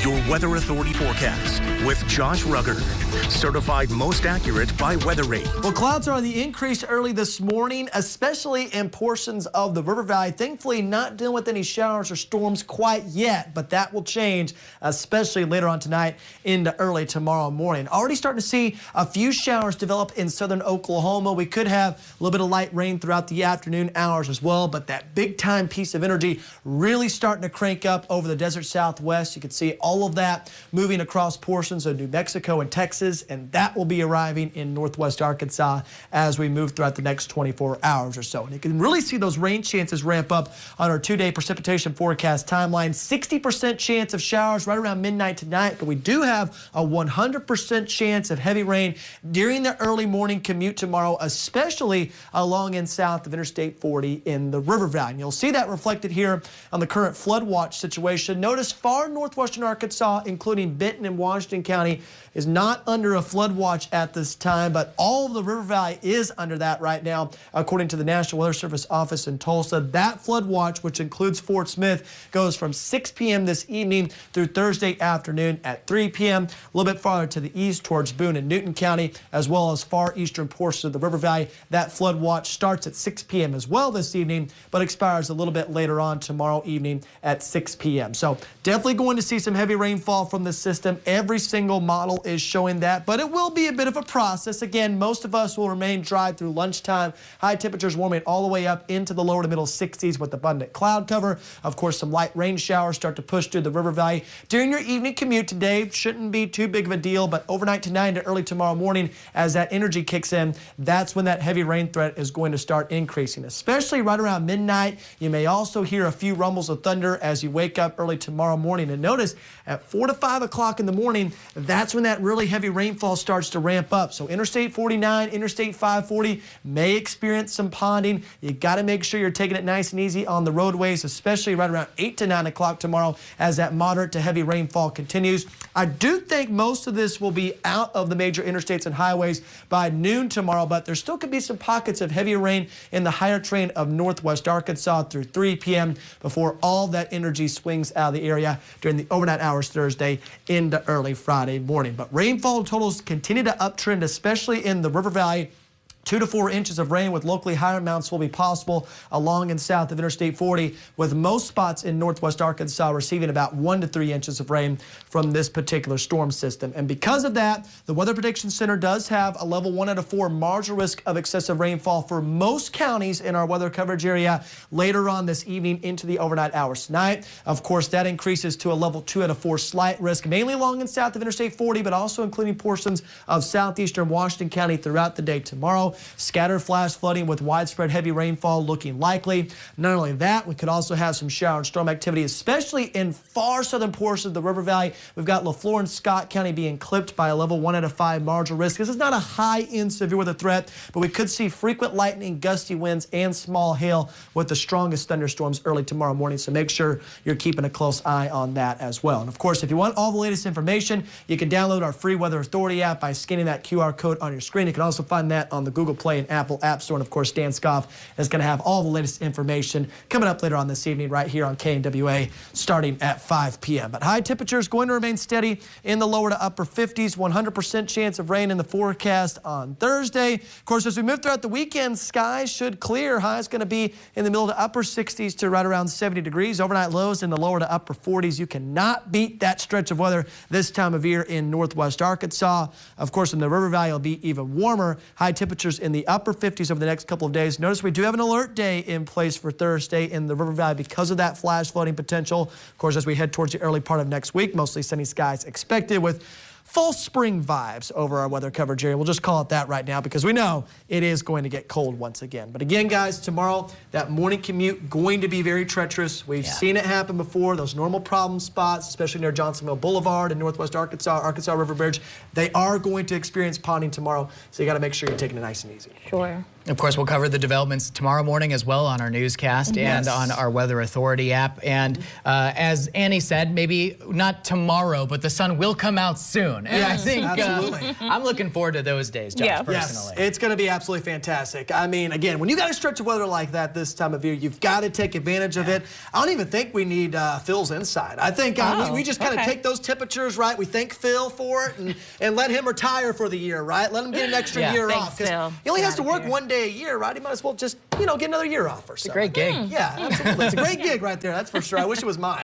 Your Weather Authority forecast with Josh Ruggard, certified most accurate by WeatherRate. Well, clouds are on the increase early this morning, especially in portions of the River Valley. Thankfully, not dealing with any showers or storms quite yet, but that will change, especially later on tonight into early tomorrow morning. Already starting to see a few showers develop in southern Oklahoma. We could have a little bit of light rain throughout the afternoon hours as well, but that big time piece of energy really starting to crank up over the desert Southwest. You can see all of that moving across portions of New Mexico and Texas, and that will be arriving in northwest Arkansas as we move throughout the next 24 hours or so. And you can really see those rain chances ramp up on our 2-day precipitation forecast timeline. 60% chance of showers right around midnight tonight, but we do have a 100% chance of heavy rain during the early morning commute tomorrow, especially along and south of Interstate 40 in the River Valley. And you'll see that reflected here on the current flood watch situation. Notice far northwestern Arkansas, including Benton and Washington County, is not under a flood watch at this time, but all of the River Valley is under that right now, according to the National Weather Service office in Tulsa. That flood watch, which includes Fort Smith, goes from 6 p.m. this evening through Thursday afternoon at 3 p.m. A little bit farther to the east towards Boone and Newton County, as well as far eastern portions of the River Valley. That flood watch starts at 6 p.m. as well this evening, but expires a little bit later on tomorrow evening at 6 p.m. So definitely going to see some heavy rainfall from the system. Every single model is showing that, but it will be a bit of a process. Again, most of us will remain dry through lunchtime. High temperatures warming all the way up into the lower to middle 60s with abundant cloud cover. Of course, some light rain showers start to push through the River Valley. During your evening commute today, shouldn't be too big of a deal, but overnight tonight into early tomorrow morning, as that energy kicks in, that's when that heavy rain threat is going to start increasing, especially right around midnight. You may also hear a few rumbles of thunder as you wake up early tomorrow morning. And notice at 4 to 5 o'clock in the morning, that's when that really heavy rainfall starts to ramp up. So Interstate 49, Interstate 540 may experience some ponding. You got to make sure you're taking it nice and easy on the roadways, especially right around 8 to 9 o'clock tomorrow as that moderate to heavy rainfall continues. I do think most of this will be out of the major interstates and highways by noon tomorrow, but there still could be some pockets of heavy rain in the higher terrain of northwest Arkansas through 3 p.m. before all that energy swings out of the area during the overnight hours Thursday into early Friday morning. But rainfall totals continue to uptrend, especially in the River Valley. 2 to 4 inches of rain with locally higher amounts will be possible along and south of Interstate 40, with most spots in northwest Arkansas receiving about 1 to 3 inches of rain from this particular storm system. And because of that, the Weather Prediction Center does have a level 1 out of 4 marginal risk of excessive rainfall for most counties in our weather coverage area later on this evening into the overnight hours tonight. Of course, that increases to a level 2 out of 4 slight risk, mainly along and south of Interstate 40, but also including portions of southeastern Washington County throughout the day tomorrow. Scattered flash flooding with widespread heavy rainfall looking likely. Not only that, we could also have some shower and storm activity, especially in far southern portions of the River Valley. We've got LaFleur and Scott County being clipped by a level 1 out of 5 marginal risk. This is not a high-end severe weather threat, but we could see frequent lightning, gusty winds, and small hail with the strongest thunderstorms early tomorrow morning. So make sure you're keeping a close eye on that as well. And of course, if you want all the latest information, you can download our free Weather Authority app by scanning that QR code on your screen. You can also find that on the Google Play and Apple App Store. And of course, Dan Scoff is going to have all the latest information coming up later on this evening right here on KNWA starting at 5 p.m. But high temperatures going to remain steady in the lower to upper 50s. 100% chance of rain in the forecast on Thursday. Of course, as we move throughout the weekend, skies should clear. High is going to be in the middle to upper 60s to right around 70 degrees. Overnight lows in the lower to upper 40s. You cannot beat that stretch of weather this time of year in northwest Arkansas. Of course, in the River Valley, it'll be even warmer. High temperatures in the upper 50s over the next couple of days. Notice we do have an alert day in place for Thursday in the River Valley because of that flash flooding potential. Of course, as we head towards the early part of next week, mostly sunny skies expected with fall spring vibes over our weather coverage area. We'll just call it that right now because we know it is going to get cold once again. But again, guys, tomorrow, that morning commute going to be very treacherous. We've seen it happen before. Those normal problem spots, especially near Johnsonville Boulevard in northwest Arkansas, Arkansas River Bridge, they are going to experience ponding tomorrow. So you got to make sure you're taking it nice and easy. Sure. Of course, we'll cover the developments tomorrow morning as well on our newscast and on our Weather Authority app. And as Annie said, maybe not tomorrow, but the sun will come out soon. And I think I'm looking forward to those days, Josh, personally. Yes, it's going to be absolutely fantastic. I mean, again, when you got a stretch of weather like that this time of year, you've got to take advantage of it. I don't even think we need Phil's insight. I think we just kind of take those temperatures, right? We thank Phil for it and let him retire for the year, right? Let him get an extra year off. Because he only has to work one day a year, right? He might as well just, get another year off or so. It's a great gig. Yeah, absolutely. It's a great gig right there, that's for sure. I wish it was mine.